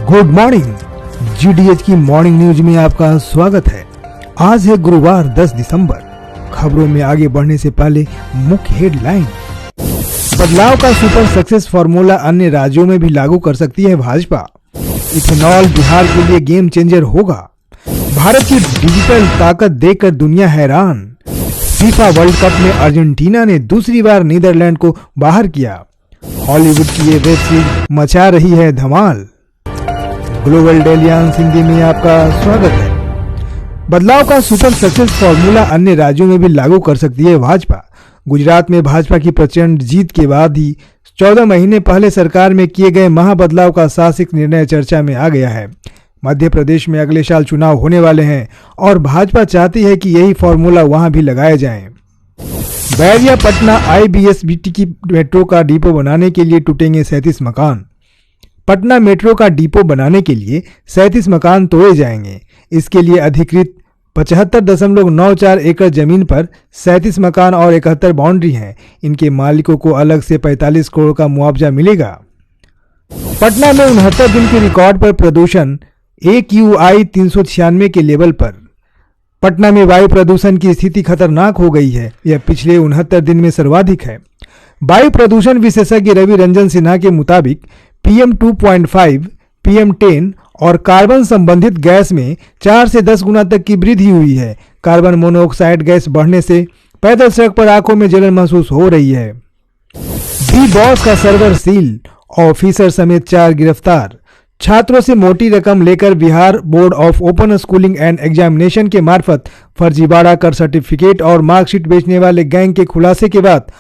Good morning. जीडीएच की morning news में आपका स्वागत है। आज है गुरुवार 10 दिसंबर। खबरों में आगे बढ़ने से पहले मुख्य हेडलाइन। बदलाव का सुपर सक्सेस फॉर्मूला अन्य राज्यों में भी लागू कर सकती है भाजपा। इथेनॉल बिहार के लिए गेम चेंजर होगा। भारत की डिजिटल ताकत देखकर दुनिया हैरान। फीफा वर्ल्ड कप में अर्जेंटीना ने दूसरी बार नीदरलैंड को बाहर किया। हॉलीवुड की ये वेब सीरीज मचा रही है धमाल। ग्लोबल डेलियांस हिंदी में आपका स्वागत है। बदलाव का सुपर सक्सेस फॉर्मूला अन्य राज्यों में भी लागू कर सकती है भाजपा। गुजरात में भाजपा की प्रचंड जीत के बाद ही 14 महीने पहले सरकार में किए गए महाबदलाव का साहसिक निर्णय चर्चा में आ गया है। मध्य प्रदेश में अगले साल चुनाव होने वाले हैं और भाजपा चाहती है कि यही फॉर्मूला वहां भी लगाया जाए। बैरिया पटना आईबीएसबीटी की मेट्रो का डिपो बनाने के लिए टूटेंगे 37 मकान। पटना मेट्रो का डिपो बनाने के लिए 37 मकान तोड़े जाएंगे। इसके लिए अधिकृत 75.94 एकड़ जमीन पर 37 मकान और 71 बाउंड्री हैं। इनके मालिकों को अलग से 45 करोड़ का मुआवजा मिलेगा। पटना में 69 दिन के रिकॉर्ड पर प्रदूषण AQI 396 के लेवल पर। पटना में वायु प्रदूषण की स्थिति खतरनाक हो गई है। यह पिछले 69 दिन में सर्वाधिक है। वायु प्रदूषण विशेषज्ञ रवि रंजन सिन्हा के मुताबिक PM 2.5, PM 10 और कार्बन संबंधित गैस में 4 से 10 गुना तक की वृद्धि हुई है। कार्बन मोनोऑक्साइड गैस बढ़ने से पैदल सड़क पर आंखों में जलन महसूस हो रही है। बी बॉस का सर्वर सील, ऑफिसर समेत 4 गिरफ्तार। छात्रों से मोटी रकम लेकर Bihar board of open schooling and examination के मार्फत फर्जीवाड़ा कर सर्टिफिकेट और मार्कशीट बेचने वाले गैंग के खुलासे के बाद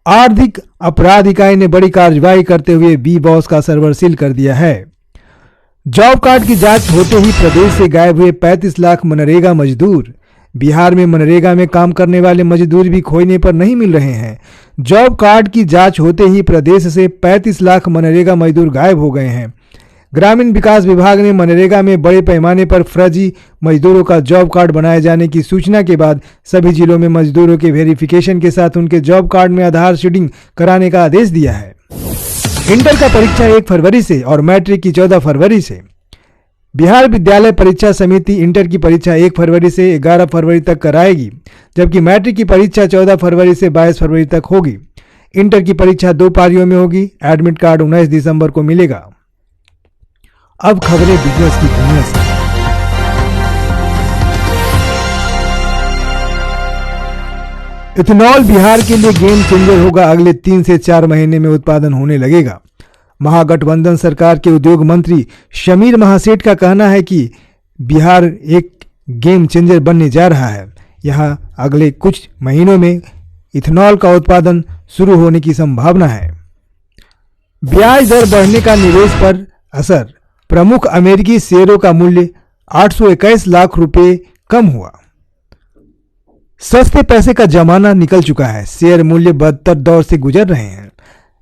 आर्थिक अपराध इकाई ने बड़ी कार्रवाई करते हुए बी बॉस का सर्वर सील कर दिया है। जॉब कार्ड की जांच होते ही प्रदेश से गायब हुए 35 लाख मनरेगा मजदूर। बिहार में मनरेगा में काम करने वाले मजदूर भी खोजने पर नहीं मिल रहे हैं। जॉब कार्ड की जांच होते ही प्रदेश से 35 लाख मनरेगा मजदूर गायब हो गए हैं। ग्रामीण विकास विभाग ने मनरेगा में बड़े पैमाने पर फर्जी मजदूरों का जॉब कार्ड बनाए जाने की सूचना के बाद सभी जिलों में मजदूरों के वेरिफिकेशन के साथ उनके जॉब कार्ड में आधार शीडिंग कराने का आदेश दिया है। इंटर का परीक्षा 1 फरवरी से और मैट्रिक की 14 फरवरी से। बिहार विद्यालय परीक्षा समिति इंटर की परीक्षा 1 फरवरी से 11 फरवरी तक कराएगी, जबकि मैट्रिक की परीक्षा 14 फरवरी से 22 फरवरी तक होगी। इंटर की परीक्षा 2 पारियों में होगी। एडमिट कार्ड 19 दिसंबर को मिलेगा। अब खबरें बिजनेस की दुनिया से। इथेनॉल बिहार के लिए गेम चेंजर होगा। अगले 3 से 4 महीने में उत्पादन होने लगेगा। महागठबंधन सरकार के उद्योग मंत्री शमीर महासेठ का कहना है कि बिहार एक गेम चेंजर बनने जा रहा है। यहां अगले कुछ महीनों में इथेनॉल का उत्पादन शुरू होने की संभावना है। ब्याज दर बढ़ने का निवेश पर असर। प्रमुख अमेरिकी शेयरों का मूल्य 821 लाख रुपए कम हुआ। सस्ते पैसे का जमाना निकल चुका है। शेयर मूल्य बदतर दौर से गुजर रहे हैं।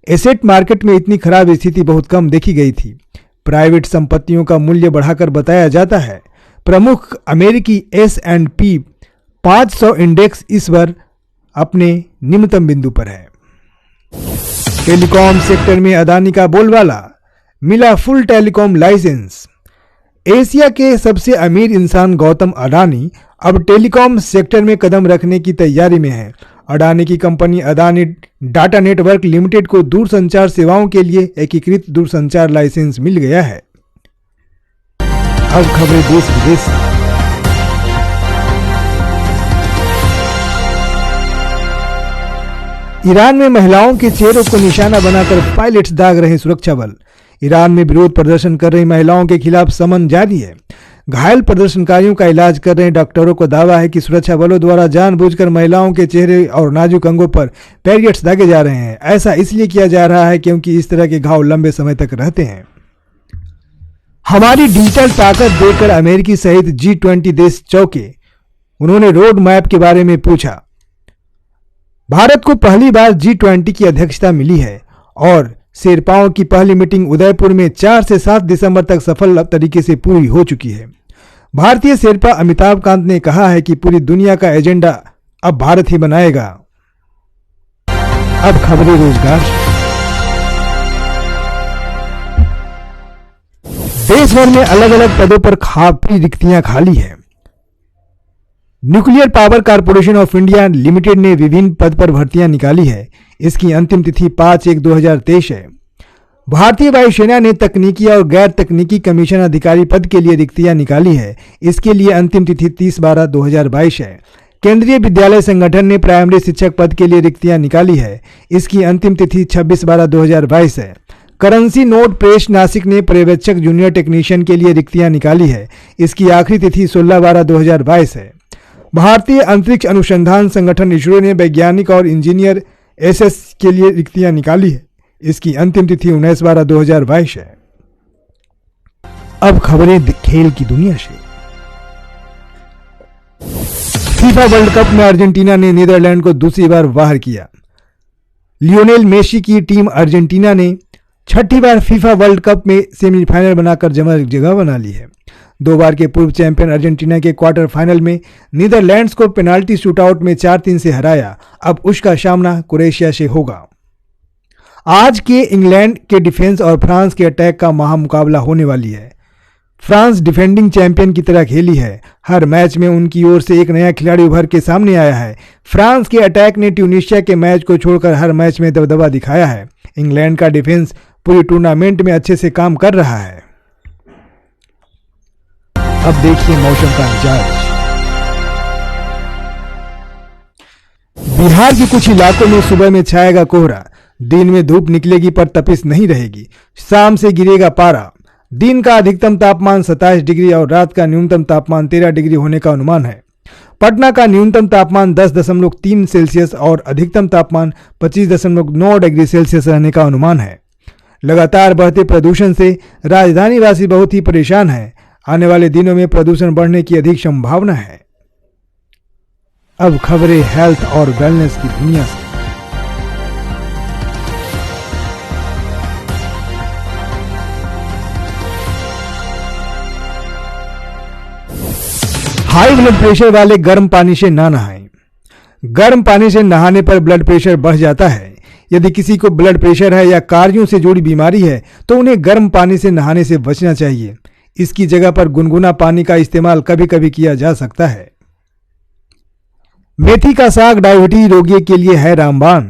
एसेट मार्केट में इतनी खराब स्थिति बहुत कम देखी गई थी। प्राइवेट संपत्तियों का मूल्य बढ़ाकर बताया जाता है। प्रमुख अमेरिकी S&P 500 इंडेक्स इस बार अपने निम्नतम बिंदु पर है। टेलीकॉम सेक्टर में अदानी का बोलबाला। मिला फुल टेलीकॉम लाइसेंस। एशिया के सबसे अमीर इंसान गौतम अडानी अब टेलीकॉम सेक्टर में कदम रखने की तैयारी में है। अडानी की company Adani data network limited को दूरसंचार सेवाओं के लिए एकीकृत दूरसंचार लाइसेंस मिल गया है। अब खबरें देश विदेश से। ईरान में महिलाओं के चेहरों को निशाना बनाकर पायलट्स दाग रहे सुरक्षा बल। ईरान में विरोध प्रदर्शन कर रही महिलाओं के खिलाफ समन जारी है। घायल प्रदर्शनकारियों का इलाज कर रहे डॉक्टरों को दावा है कि सुरक्षा बलों द्वारा जानबूझकर महिलाओं के चेहरे और नाजुक अंगों पर पैरेट्स दागे जा रहे हैं। ऐसा इसलिए किया जा रहा है क्योंकि इस तरह के घाव लंबे समय तक रहते हैं। हमारी डिजिटल ताकत देखकर अमेरिकी सहित G20 देश चौंके। उन्होंने रोड मैप के बारे में पूछा। भारत को पहली बार G20 की अध्यक्षता मिली है और शेरपाओं की पहली मीटिंग उदयपुर में 4 से 7 दिसंबर तक सफल तरीके से पूरी हो चुकी है। भारतीय शेरपा अमिताभ कांत ने कहा है कि पूरी दुनिया का एजेंडा अब भारत ही बनाएगा। अब खबरें रोजगार। देश भर में अलग अलग पदों पर काफी रिक्तियां खाली है। Nuclear power corporation of India limited ने विभिन्न पद पर भर्तियां निकाली है। इसकी अंतिम तिथि 5/1/2023 है। भारतीय वायुसेना ने तकनीकी और गैर तकनीकी कमीशन अधिकारी पद के लिए रिक्तियां निकाली है। इसके लिए अंतिम तिथि 30/12/2022 है। केंद्रीय विद्यालय संगठन ने प्राइमरी शिक्षक पद के लिए रिक्तियां निकाली है। इसकी अंतिम तिथि 26/12/2022 है। करेंसी नोट प्रेस नासिक ने पर्यवेक्षक जूनियर टेक्नीशियन के लिए रिक्तियां निकाली है। इसकी आखिरी तिथि 16/12/2022 है। भारतीय अंतरिक्ष अनुसंधान संगठन इसरो ने वैज्ञानिक और इंजीनियर एसएस के लिए रिक्तियां निकाली है। इसकी अंतिम तिथि 19/12/2022 है। अब खबरें खेल की दुनिया से। फीफा वर्ल्ड कप में अर्जेंटीना ने नीदरलैंड को दूसरी बार बाहर किया। लियोनेल मेसी की टीम अर्जेंटीना ने छठी बार फीफा वर्ल्ड कप में सेमीफाइनल बनाकर जगह बना ली है। 2 बार के पूर्व चैंपियन अर्जेंटीना के क्वार्टर फाइनल में नीदरलैंड्स को पेनाल्टी शूटआउट में 4-3 से हराया। अब उसका सामना क्रोएशिया से होगा। आज के इंग्लैंड के डिफेंस और फ्रांस के अटैक का महामुकाबला होने वाली है। फ्रांस डिफेंडिंग चैंपियन की तरह खेली है। हर मैच में उनकी ओर से एक नया खिलाड़ी उभर के सामने आया है। फ्रांस के अटैक ने ट्यूनीशिया के मैच को छोड़कर हर मैच में दबदबा दिखाया है। इंग्लैंड का डिफेंस पूरी टूर्नामेंट में अच्छे से काम कर रहा है। अब देखिए मौसम का मिजाज। बिहार के कुछ इलाकों में सुबह में छाएगा कोहरा। दिन में धूप निकलेगी पर तपिश नहीं रहेगी। शाम से गिरेगा पारा। दिन का अधिकतम तापमान 27 डिग्री और रात का न्यूनतम तापमान 13 डिग्री होने का अनुमान है। पटना का न्यूनतम तापमान 10.3 सेल्सियस और अधिकतम तापमान 25.9 डिग्री सेल्सियस रहने का अनुमान है। लगातार बढ़ते प्रदूषण से राजधानी वासी बहुत ही परेशान है। आने वाले दिनों में प्रदूषण बढ़ने की अधिक संभावना है। अब खबरें हेल्थ और वेलनेस की दुनिया से। हाई ब्लड प्रेशर वाले गर्म पानी से ना नहाएं। गर्म पानी से नहाने पर ब्लड प्रेशर बढ़ जाता है। यदि किसी को ब्लड प्रेशर है या कार्यों से जुड़ी बीमारी है तो उन्हें गर्म पानी से नहाने से बचना चाहिए। इसकी जगह पर गुनगुना पानी का इस्तेमाल कभी कभी किया जा सकता है। मेथी का साग डायबिटीज रोगियों के लिए है रामबाण।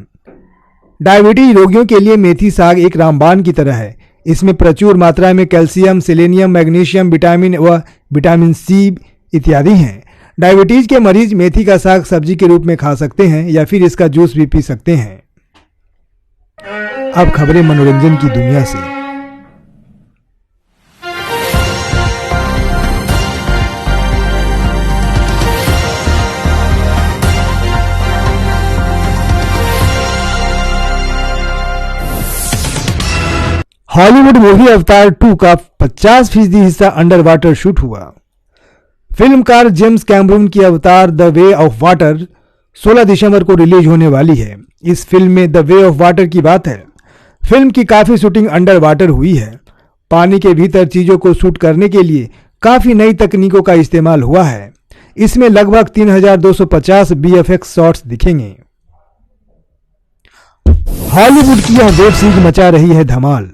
डायबिटीज रोगियों के लिए मेथी साग एक रामबाण की तरह है। इसमें प्रचुर मात्रा में कैल्शियम, सेलेनियम, मैग्नीशियम, विटामिन व विटामिन सी इत्यादि हैं। डायबिटीज के मरीज मेथी का साग सब्जी के रूप में खा सकते हैं या फिर इसका जूस भी पी सकते हैं। अब खबरें मनोरंजन की दुनिया से। हॉलीवुड मूवी अवतार 2 का 50% हिस्सा अंडर वाटर शूट हुआ। फिल्मकार जेम्स कैमरून की अवतार द वे ऑफ वाटर 16 दिसंबर को रिलीज होने वाली है। इस फिल्म में द वे ऑफ वाटर की बात है। फिल्म की काफी शूटिंग अंडर वाटर हुई है। पानी के भीतर चीजों को शूट करने के लिए काफी नई तकनीकों का इस्तेमाल हुआ है। इसमें लगभग 3250 बीएफएक्स शॉट्स दिखेंगे। हॉलीवुड की यह वेब सीरीज मचा रही है धमाल।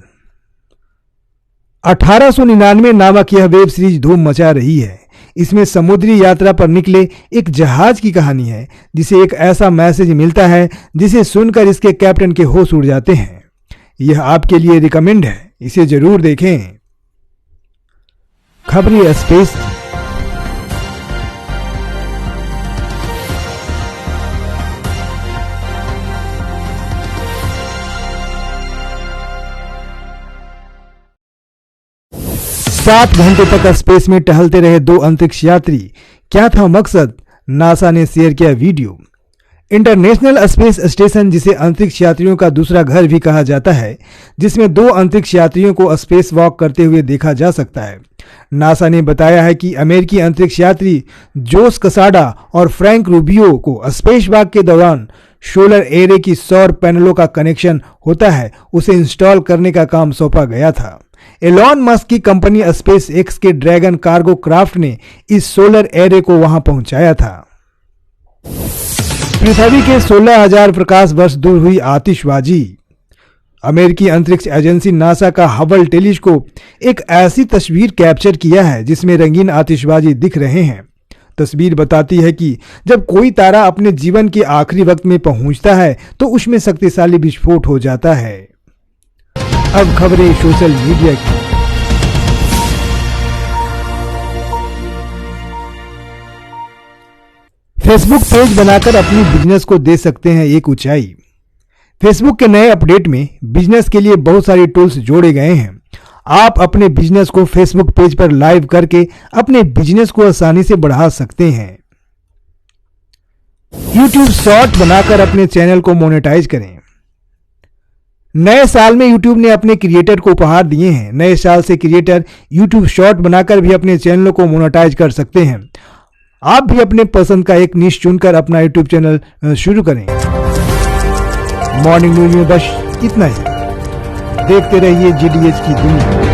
1899 नामक यह वेब सीरीज धूम मचा रही है। इसमें समुद्री यात्रा पर निकले एक जहाज की कहानी है जिसे एक ऐसा मैसेज मिलता है जिसे सुनकर इसके कैप्टन के होश उड़ जाते हैं। यह आपके लिए रिकमेंड है, इसे जरूर देखें। खबरें स्पेस। 7 घंटे तक स्पेस में टहलते रहे 2 अंतरिक्ष यात्री। क्या था मकसद? नासा ने शेयर किया वीडियो। इंटरनेशनल स्पेस स्टेशन, जिसे अंतरिक्ष यात्रियों का दूसरा घर भी कहा जाता है, जिसमें 2 अंतरिक्ष यात्रियों को स्पेस वॉक करते हुए देखा जा सकता है। नासा ने बताया है कि अमेरिकी अंतरिक्ष यात्री जोस कसाडा और फ्रैंक रूबियो को स्पेस वॉक के दौरान सोलर एरे की सौर पैनलों का कनेक्शन होता है, उसे इंस्टॉल करने का काम सौंपा गया था। एलॉन मस्क की कंपनी स्पेस एक्स के ड्रैगन कार्गो क्राफ्ट ने इस सोलर एरे को वहां पहुंचाया था। पृथ्वी के 16,000 प्रकाश वर्ष दूर हुई आतिशबाजी। अमेरिकी अंतरिक्ष एजेंसी नासा का हबल टेलीस्कोप एक ऐसी तस्वीर कैप्चर किया है जिसमें रंगीन आतिशबाजी दिख रहे हैं। तस्वीर बताती है कि जब कोई तारा अपने जीवन के आखिरी वक्त में पहुंचता है तो उसमें शक्तिशाली विस्फोट हो जाता है। अब खबरें सोशल मीडिया की। फेसबुक पेज बनाकर अपनी बिजनेस को दे सकते हैं एक ऊंचाई। फेसबुक के नए अपडेट में बिजनेस के लिए बहुत सारे टूल्स जोड़े गए हैं। आप अपने बिजनेस को फेसबुक पेज पर लाइव करके अपने बिजनेस को आसानी से बढ़ा सकते हैं। YouTube शॉर्ट बनाकर अपने चैनल को मोनेटाइज करें। नए साल में YouTube ने अपने क्रिएटर को उपहार दिए हैं। नए साल से क्रिएटर YouTube शॉर्ट बनाकर भी अपने चैनलों को मोनेटाइज कर सकते हैं। आप भी अपने पसंद का एक निश चुनकर अपना YouTube चैनल शुरू करें। मॉर्निंग न्यूज में बस इतना ही। देखते रहिए GDH की दुनिया।